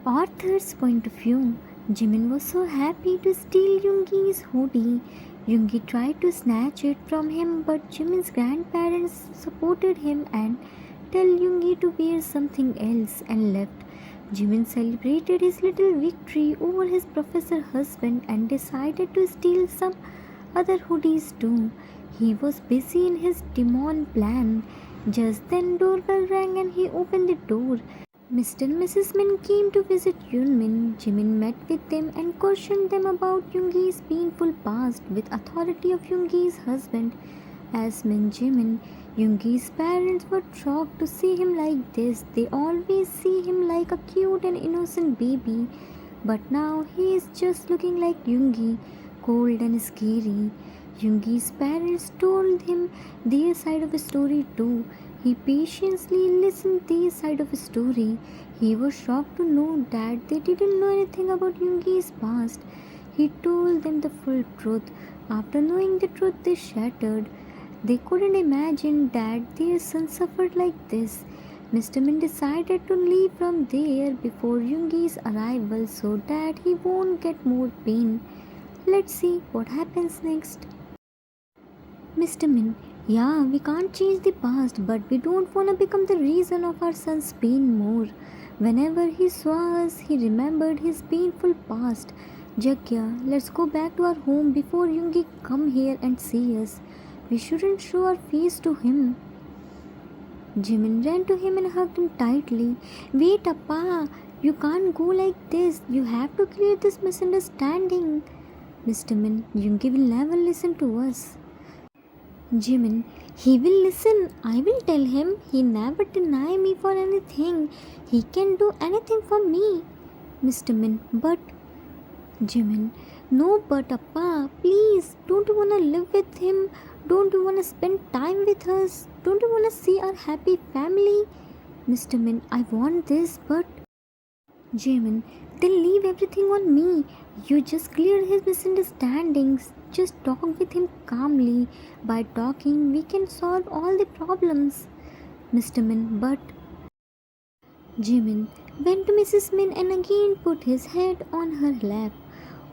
Arthur's point of view, Jimin was so happy to steal Yoongi's hoodie. Yoongi tried to snatch it from him, but Jimin's grandparents supported him and tell Yoongi to wear something else and left. Jimin celebrated his little victory over his professor husband and decided to steal some other hoodies too. He was busy in his demon plan. Just then doorbell rang and he opened the door. Mr. and Mrs. Min came to visit Yunmin. Jimin met with them and questioned them about Yoongi's painful past with authority of Yoongi's husband. As Min Jimin, Yoongi's parents were shocked to see him like this. They always see him like a cute and innocent baby. But now he is just looking like Yoongi, cold and scary. Yoongi's parents told him their side of the story too. He patiently listened their side of the story. He was shocked to know that they didn't know anything about Yoongi's past. He told them the full truth. After knowing the truth, they shattered. They couldn't imagine that their son suffered like this. Mr. Min decided to leave from there before Yoongi's arrival so that he won't get more pain. Let's see what happens next. Mr. Min, yeah, we can't change the past, but we don't want to become the reason of our son's pain more. Whenever he saw us, he remembered his painful past. Jagya, let's go back to our home before Yoongi come here and see us. We shouldn't show our face to him. Jimin ran to him and hugged him tightly. Wait, Appa, you can't go like this. You have to clear this misunderstanding. Mr. Min, Yoongi will never listen to us. Jimin, he will listen. I will tell him. He never deny me for anything. He can do anything for me. Mr. Min, but Jimin, no, but Appa, please, don't you wanna live with him? Don't you wanna spend time with us? Don't you wanna see our happy family? Mr. Min, I want this, but Jimin, then leave everything on me. You just clear his misunderstandings. Just talk with him calmly. By talking, we can solve all the problems. Mr. Min, but Jimin went to Mrs. Min and again put his head on her lap.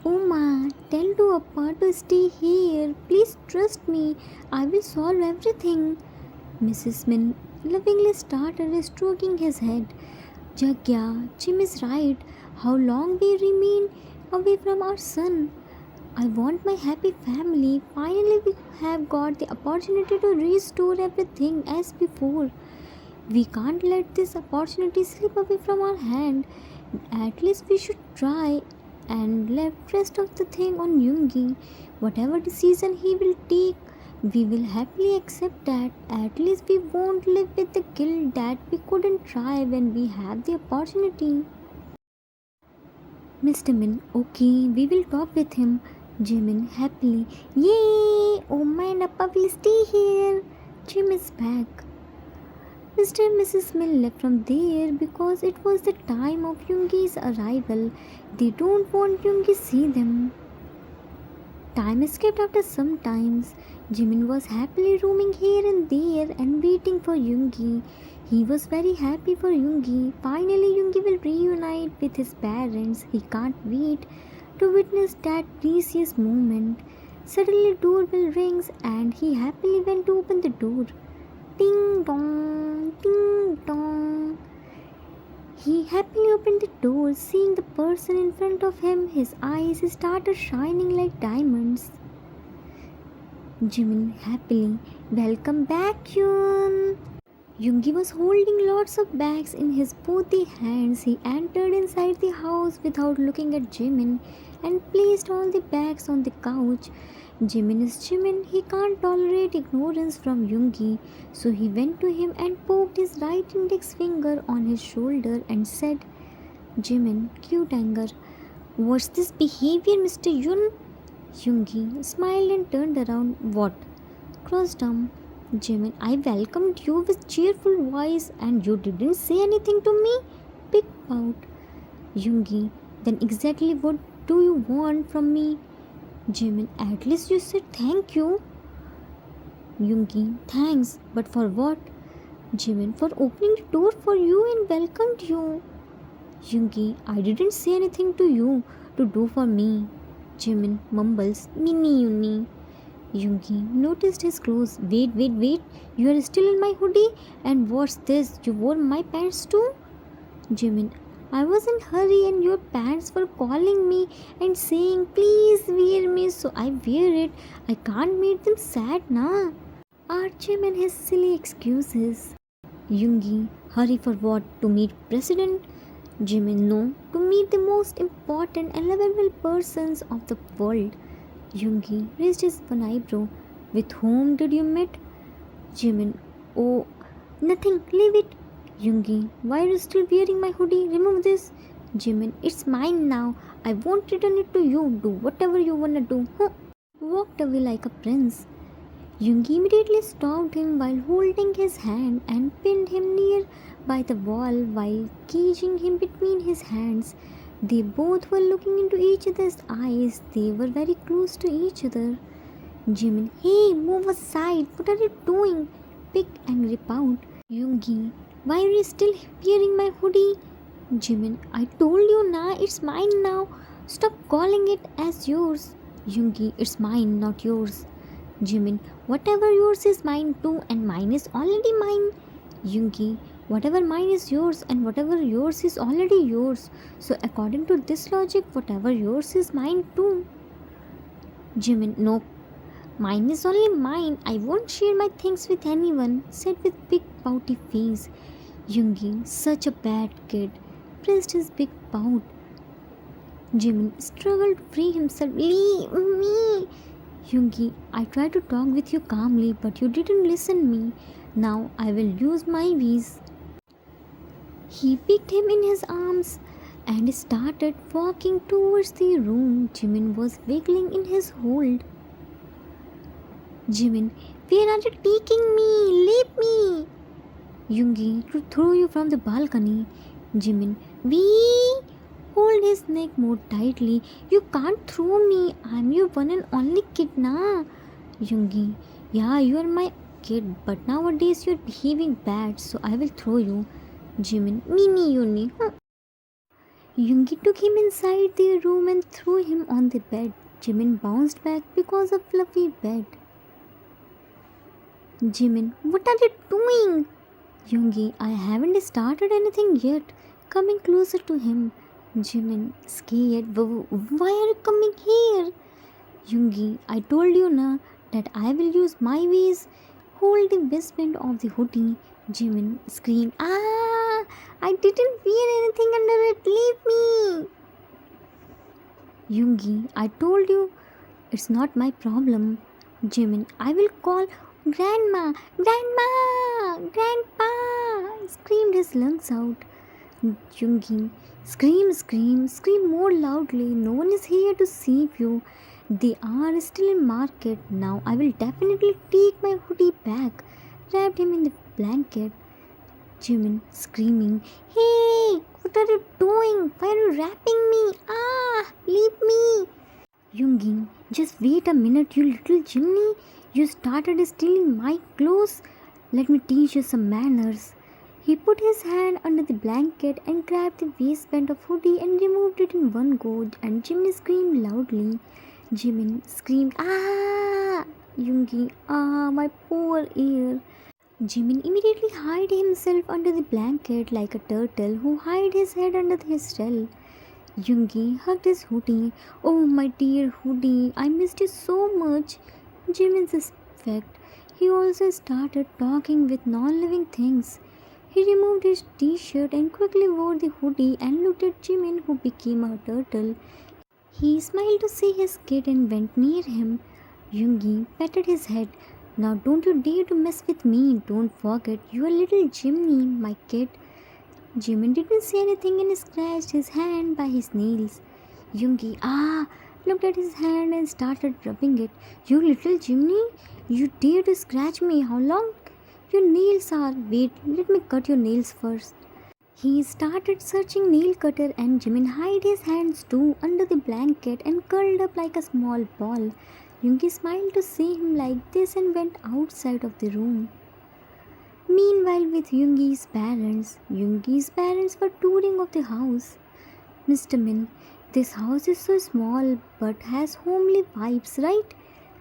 Oh ma, tell to Appa to stay here. Please trust me. I will solve everything. Mrs. Min lovingly started stroking his head. Jagya, Jim is right. How long we remain away from our son? I want my happy family. Finally, we have got the opportunity to restore everything as before. We can't let this opportunity slip away from our hand. At least we should try and left rest of the thing on Yoongi. Whatever decision he will take, we will happily accept that. At least we won't live with the guilt that we couldn't try when we have the opportunity. Mr. Min, okay, we will talk with him. Jimin happily, yay! Oh my, Appa will stay here. Jim is back. Mr. and Mrs. Min left from there because it was the time of Yoongi's arrival. They don't want Yoongi to see them. Time escaped after some times. Jimin was happily roaming here and there and waiting for Yoongi. He was very happy for Yoongi. Finally, Yoongi will reunite with his parents. He can't wait to witness that precious moment. Suddenly, doorbell rings and he happily went to open the door. Ding dong, ding dong. He happily opened the door, seeing the person in front of him. His eyes started shining like diamonds. Jimin happily, welcome back, Yoon. Yoongi was holding lots of bags in his both the hands. He entered inside the house without looking at Jimin and placed all the bags on the couch. Jimin is Jimin. He can't tolerate ignorance from Yoongi. So he went to him and poked his right index finger on his shoulder and said, Jimin, cute anger. What's this behavior, Mr. Yoon? Yoongi smiled and turned around. What? Crossed arm. Jimin, I welcomed you with cheerful voice and you didn't say anything to me? Big pout. Yoongi, then exactly what do you want from me? Jimin, at least you said thank you. Yoongi, thanks, but for what? Jimin, for opening the door for you and welcomed you. Yoongi, I didn't say anything to you to do for me. Jimin mumbles, Mini Yuni. Yoongi noticed his clothes. Wait, wait, wait. You are still in my hoodie? And what's this? You wore my pants too? Jimin, I was in hurry and your parents were calling me and saying please wear me, so I wear it. I can't make them sad na. Archim and his silly excuses. Yoongi, hurry for what? To meet President? Jimin, no, to meet the most important and lovable persons of the world. Yoongi raised his one eyebrow. With whom did you meet? Jimin, oh, nothing, leave it. Yoongi, why are you still wearing my hoodie? Remove this. Jimin, it's mine now. I won't return it to you. Do whatever you wanna do. Huh. Walked away like a prince. Yoongi immediately stopped him while holding his hand and pinned him near by the wall while caging him between his hands. They both were looking into each other's eyes. They were very close to each other. Jimin, hey, move aside. What are you doing? Big angry pout. Yoongi, why are you still wearing my hoodie? Jimin, I told you na, it's mine now. Stop calling it as yours. Yoongi, it's mine, not yours. Jimin, whatever yours is mine too, and mine is already mine. Yoongi, whatever mine is yours, and whatever yours is already yours. So, according to this logic, whatever yours is mine too. Jimin, no, mine is only mine. I won't share my things with anyone, said with big pouty face. Yoongi, such a bad kid, pressed his big pout. Jimin struggled to free himself. Leave me! Yoongi, I tried to talk with you calmly, but you didn't listen me. Now I will use my ways. He picked him in his arms and started walking towards the room. Jimin was wiggling in his hold. Jimin, where are you taking me? Leave me! Yoongi, to throw you from the balcony. Jimin, we hold his neck more tightly. You can't throw me. I'm your one and only kid na. Yoongi, yeah, you are my kid, but nowadays you're behaving bad, so I will throw you. Jimin, Mini Yuni. Huh. Yoongi took him inside the room and threw him on the bed. Jimin bounced back because of fluffy bed. Jimin, what are you doing? Yoongi, I haven't started anything yet. Coming closer to him. Jimin, scared. Why are you coming here? Yoongi, I told you na that I will use my ways. Hold the waistband of the hoodie. Jimin screamed, ah! I didn't wear anything under it. Leave me. Yoongi, I told you it's not my problem. Jimin, I will call Grandma, Grandma, Grandpa! Screamed his lungs out. Yoongi, scream, scream, scream more loudly. No one is here to save you. They are still in market. Now I will definitely take my hoodie back. Wrapped him in the blanket. Jimin screaming, hey, what are you doing? Why are you wrapping me? Ah, leave me. Yoongi, just wait a minute, you little chimney. You started stealing my clothes. Let me teach you some manners. He put his hand under the blanket and grabbed the waistband of hoodie and removed it in one go, and Jimin screamed loudly. Jimin screamed, ah! Yoongi, ah, my poor ear. Jimin immediately hid himself under the blanket like a turtle who hid his head under his shell. Yoongi hugged his hoodie. Oh, my dear hoodie, I missed you so much. Jimin's effect. He also started talking with non-living things. He removed his t-shirt and quickly wore the hoodie and looked at Jimin, who became a turtle. He smiled to see his kid and went near him. Yoongi patted his head. Now don't you dare to mess with me. Don't forget, you are little Jimmy, my kid. Jimin didn't say anything and scratched his hand by his nails. Yoongi, looked at his hand and started rubbing it. You little Jimmy, you dare to scratch me. How long your nails are? Wait, let me cut your nails first. He started searching nail cutter and Jimin hid his hands too under the blanket and curled up like a small ball. Yoongi smiled to see him like this and went outside of the room. Meanwhile, with Yoongi's parents were touring of the house. Mr. Min, this house is so small but has homely vibes, right?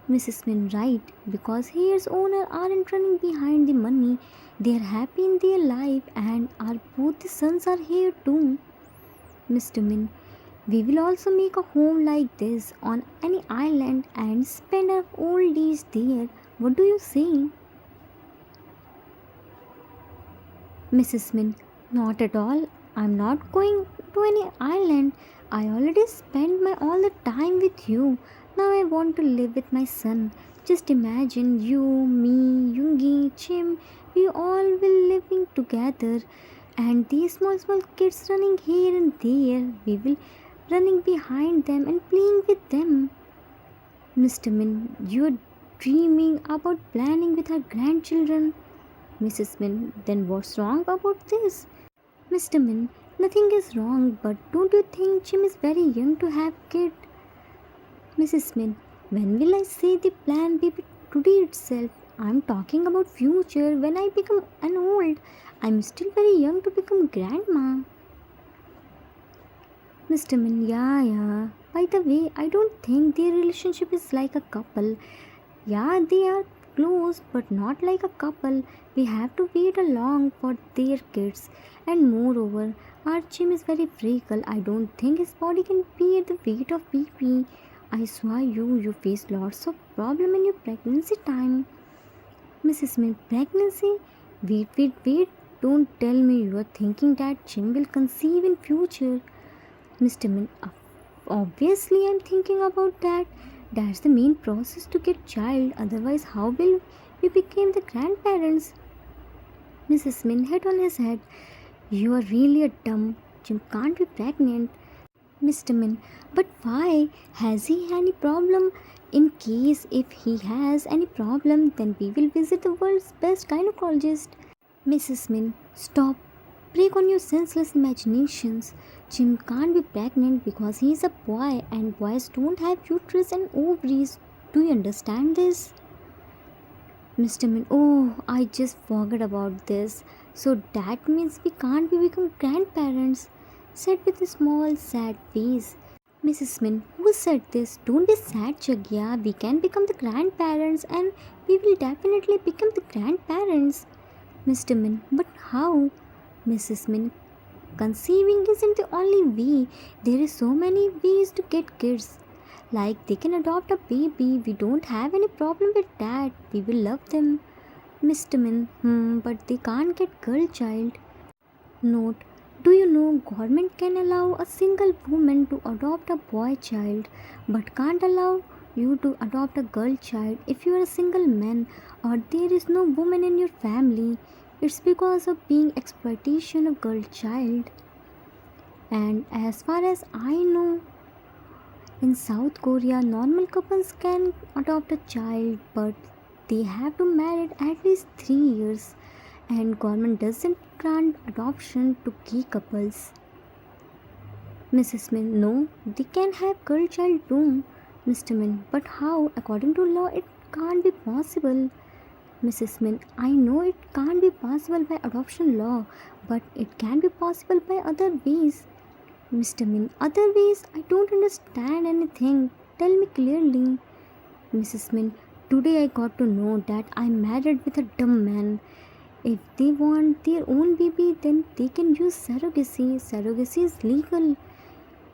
Mrs. Min, right, because here's owner aren't running behind the money. They're happy in their life and our both the sons are here too. Mr. Min, we will also make a home like this on any island and spend our old days there. What do you say? Mrs. Min, not at all. I'm not going to any island. I already spent my all the time with you. Now I want to live with my son. Just imagine you, me, Yoongi, Chim, we all will living together and these small kids running here and there. We will running behind them and playing with them. Mr. Min, you're dreaming about planning with our grandchildren. Mrs. Min, then what's wrong about this? Mr. Min, nothing is wrong, but don't you think Jim is very young to have kid? Mrs. Min, when will I say the plan be today itself? I'm talking about future when I become an old. I'm still very young to become grandma. Mr. Min, yeah. By the way, I don't think their relationship is like a couple. Yeah, they are close, but not like a couple. We have to wait along for their kids. And moreover, our Jim is very frail. I don't think his body can bear the weight of BP. I saw you face lots of problem in your pregnancy time. Mrs. Smith, pregnancy? Wait. Don't tell me you are thinking that Jim will conceive in future. Mr. Min, obviously I'm thinking about that. That's the main process to get child. Otherwise, how will we become the grandparents? Mrs. Min hit on his head. You are really a dumb. Jim can't be pregnant. Mr. Min, but why? Has he any problem? In case if he has any problem, then we will visit the world's best gynecologist. Mrs. Min, stop. Break on your senseless imaginations. Jim can't be pregnant because he is a boy and boys don't have uterus and ovaries. Do you understand this? Mr. Min, oh, I just forgot about this. So that means we can't become grandparents, said with a small sad face. Mrs. Min, who said this? Don't be sad, Jagya. We can become the grandparents and we will definitely become the grandparents. Mr. Min, but how? Mrs. Min, conceiving isn't the only way. There is so many ways to get kids. Like they can adopt a baby. We don't have any problem with that. We will love them. Mr. Min, but they can't get girl child. Note, do you know government can allow a single woman to adopt a boy child but can't allow you to adopt a girl child if you are a single man or there is no woman in your family. It's because of being exploitation of girl child. And as far as I know, in South Korea, normal couples can adopt a child, but they have to marry at least 3 years, and government doesn't grant adoption to gay couples. Mrs. Min, no, they can have girl child too. Mr. Min, but how? According to law, it can't be possible. Mrs. Min, I know it can't be possible by adoption law, but it can be possible by other ways. Mr. Min, other ways? I don't understand anything. Tell me clearly. Mrs. Min, today I got to know that I'm married with a dumb man. If they want their own baby, then they can use surrogacy. Surrogacy is legal.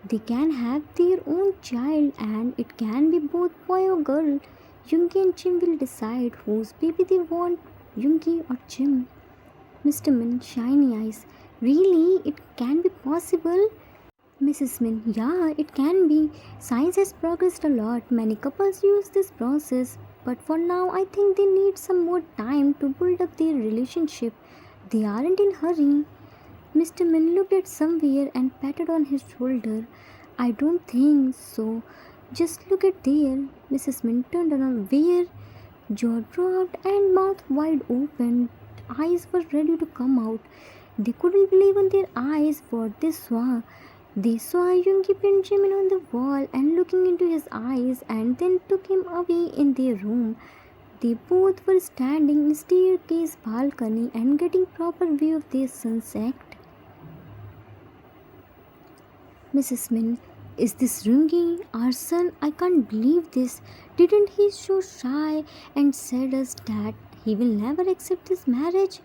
They can have their own child and it can be both boy or girl. Yoongi and Jim will decide whose baby they want, Yoongi or Jim. Mr. Min, shiny eyes. Really? It can be possible? Mrs. Min, yeah, it can be. Science has progressed a lot. Many couples use this process. But for now, I think they need some more time to build up their relationship. They aren't in a hurry. Mr. Min looked at somewhere and patted on his shoulder. I don't think so. Just look at there. Mrs. Min turned around. Where? Jaw dropped and mouth wide open. Eyes were ready to come out. They couldn't believe in their eyes what they saw. They saw Yoongi pinned Jimin on the wall and looking into his eyes and then took him away in their room. They both were standing in staircase balcony and getting proper view of the sunset. Mrs. Min, is this Rungi, our son? I can't believe this. Didn't he so shy and said us that he will never accept this marriage?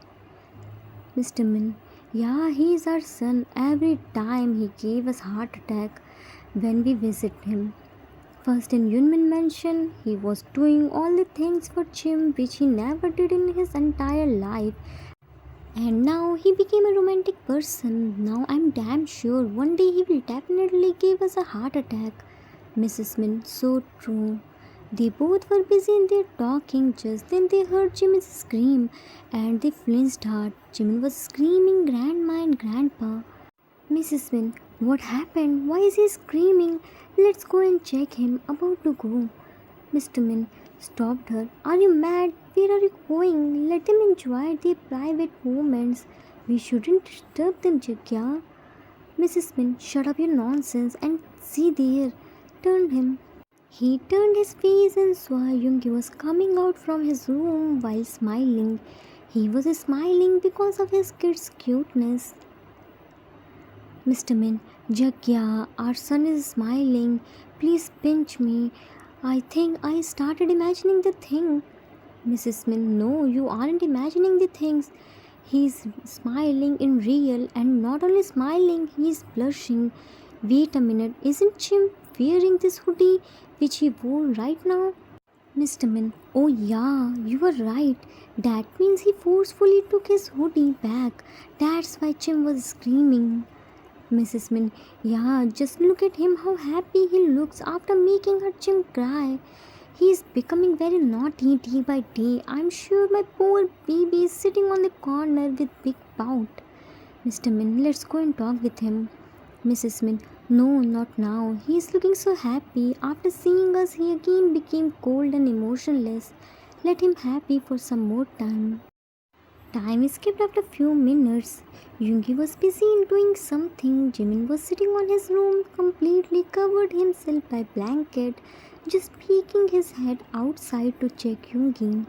Mr. Min, yeah, he is our son. Every time he gave us heart attack when we visit him. First in Yunmin Mansion, he was doing all the things for Jim which he never did in his entire life. And now he became a romantic person. Now I'm damn sure one day he will definitely give us a heart attack. Mrs. Min, so true. They both were busy in their talking. Just then they heard Jimin scream and they flinched hard. Jimin was screaming, Grandma and Grandpa. Mrs. Min, what happened? Why is he screaming? Let's go and check him. About to go. Mr. Min stopped her. Are you mad? Where are you going? Let them enjoy their private moments. We shouldn't disturb them, Jagya. Mrs. Min, shut up your nonsense and see there. Turned him. He turned his face and saw Yoongi was coming out from his room while smiling. He was smiling because of his kid's cuteness. Mr. Min, Jagya, our son is smiling. Please pinch me. I think I started imagining the thing. Mrs. Min, no, you aren't imagining the things. He's smiling in real, and not only smiling, he's blushing. Wait a minute, isn't Jim wearing this hoodie which he wore right now? Mr. Min, oh yeah, you were right. That means he forcefully took his hoodie back. That's why Jim was screaming. Mrs. Min, yeah, just look at him, how happy he looks after making her Jim cry. He is becoming very naughty day by day. I'm sure my poor baby is sitting on the corner with big pout. Mr. Min, let's go and talk with him. Mrs. Min, no, not now. He is looking so happy. After seeing us, he again became cold and emotionless. Let him happy for some more time. Time skipped after a few minutes. Yoongi was busy in doing something. Jimin was sitting on his room, completely covered himself by blanket, just peeking his head outside to check Yoongi.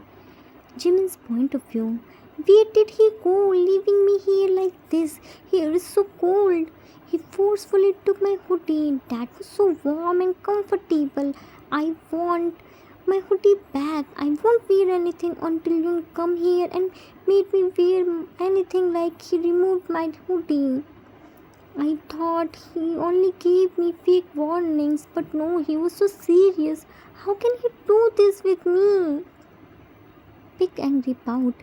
Jimin's point of view. Where did he go, leaving me here like this? Here is so cold. He forcefully took my hoodie. That was so warm and comfortable. I want my hoodie back. I won't wear anything until you come here and made me wear anything like he removed my hoodie. I thought he only gave me fake warnings, but no, he was so serious. How can he do this with me? Big angry pout.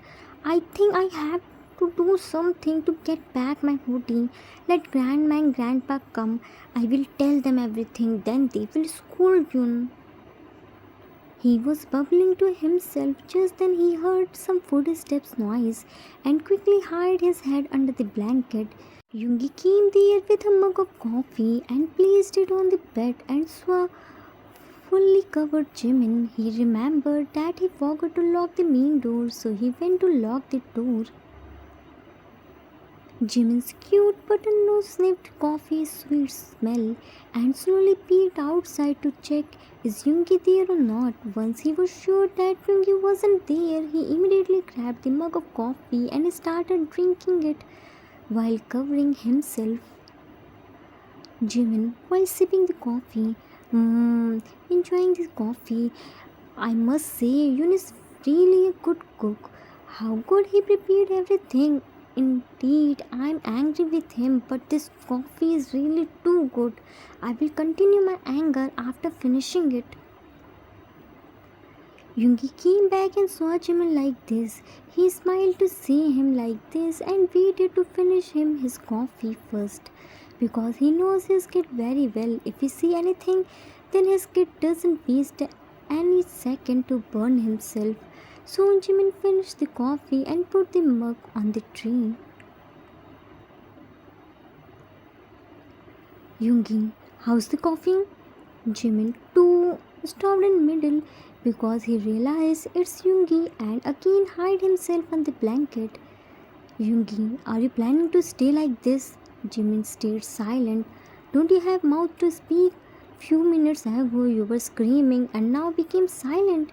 I think I have to do something to get back my hoodie. Let Grandma and Grandpa come. I will tell them everything. Then they will scold you. He was bubbling to himself. Just then he heard some footsteps noise and quickly hid his head under the blanket. Yoongi came there with a mug of coffee and placed it on the bed and saw fully covered Jimin. He remembered that he forgot to lock the main door, so he went to lock the door. Jimin's cute button-nose sniffed coffee's sweet smell and slowly peeked outside to check is Yoongi there or not. Once he was sure that Yoongi wasn't there, he immediately grabbed the mug of coffee and started drinking it while covering himself. Jimin, while sipping the coffee, enjoying the coffee, I must say, Yoon is really a good cook. How good he prepared everything. Indeed, I am angry with him, but this coffee is really too good. I will continue my anger after finishing it. Yoongi came back and saw Jimin like this. He smiled to see him like this and waited to finish him his coffee first, because he knows his kid very well. If he see anything, then his kid doesn't waste any second to burn himself. Soon Jimin finished the coffee and put the mug on the tray. Yoongi, how's the coffee? Jimin too stopped in middle because he realized it's Yoongi and again hid himself on the blanket. Yoongi, are you planning to stay like this? Jimin stayed silent. Don't you have mouth to speak? Few minutes ago you were screaming and now became silent.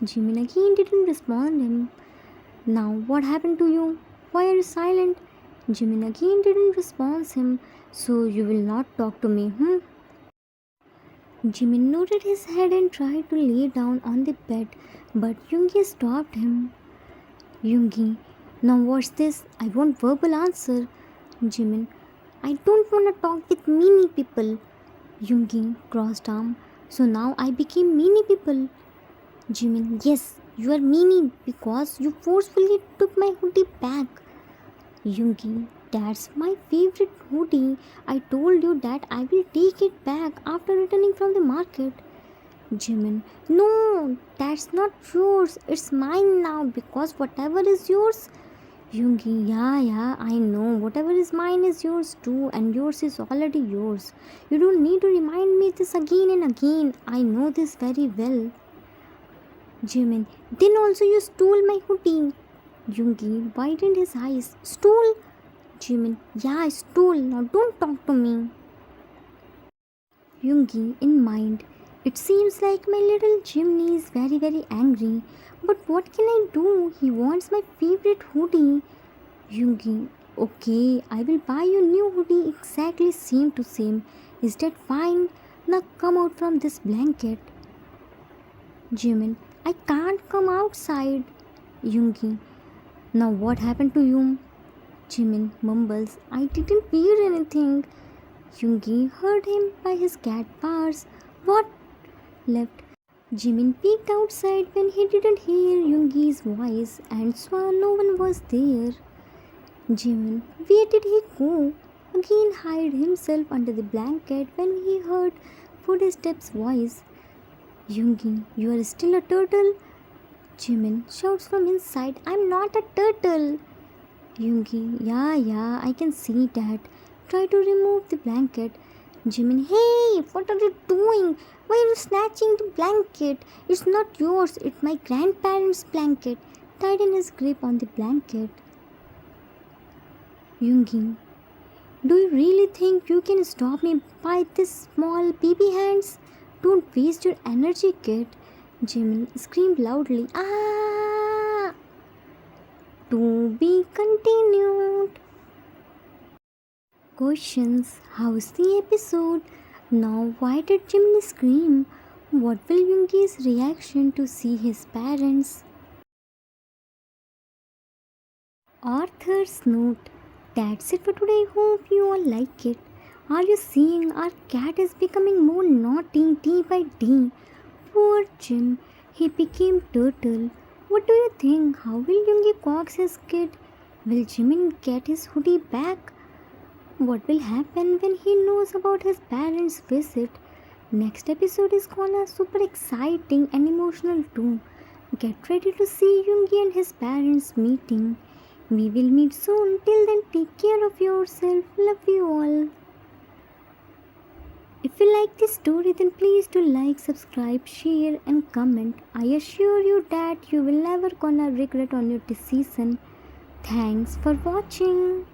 Jimin again didn't respond him. Now what happened to you? Why are you silent? Jimin again didn't respond him. So you will not talk to me, hmm? Jimin nodded his head and tried to lay down on the bed, but Yoongi stopped him. Yoongi, now what's this? I want verbal answer. Jimin, I don't want to talk with many people. Yoongi crossed arm. So now I became many people. Jimin, yes, you are meanie because you forcefully took my hoodie back. Yoongi, that's my favorite hoodie. I told you that I will take it back after returning from the market. Jimin, no, that's not yours. It's mine now because whatever is yours. Yoongi, yeah, I know. Whatever is mine is yours too, and yours is already yours. You don't need to remind me this again and again. I know this very well. Jimin, then also you stole my hoodie. Yoongi widened his eyes. Stole? Jimin, yeah, I stole. Now don't talk to me. Yoongi, in mind, it seems like my little Jimmy is very angry. But what can I do? He wants my favorite hoodie. Yoongi, okay, I will buy you new hoodie exactly same to same. Is that fine? Now come out from this blanket. Jimin, I can't come outside. Yoongi, now what happened to you? Jimin mumbles, I didn't wear anything. Yoongi heard him by his cat paws. What? Left. Jimin peeked outside when he didn't hear Yoongi's voice and saw no one was there. Jimin, where did he go? Again hid himself under the blanket when he heard footsteps voice. Yoongi, you are still a turtle? Jimin shouts from inside, I'm not a turtle. Yoongi, yeah, I can see that. Try to remove the blanket. Jimin, hey, what are you doing? Why are you snatching the blanket? It's not yours, it's my grandparents' blanket. Tighten his grip on the blanket. Yoongi, do you really think you can stop me by this small baby hands? Don't waste your energy, kid. Jimin screamed loudly. Ah! To be continued. Questions. How's the episode? Now, why did Jimin scream? What will Yoongi's reaction to see his parents? Author's note. That's it for today. Hope you all like it. Are you seeing our cat is becoming more naughty day by day? Poor Jim. He became turtle. What do you think? How will Yoongi coax his kid? Will Jimin get his hoodie back? What will happen when he knows about his parents' visit? Next episode is gonna super exciting and emotional too. Get ready to see Yoongi and his parents meeting. We will meet soon. Till then, take care of yourself. Love you all. If you like this story, then please do like, subscribe, share, and comment. I assure you that you will never gonna regret on your decision. Thanks for watching.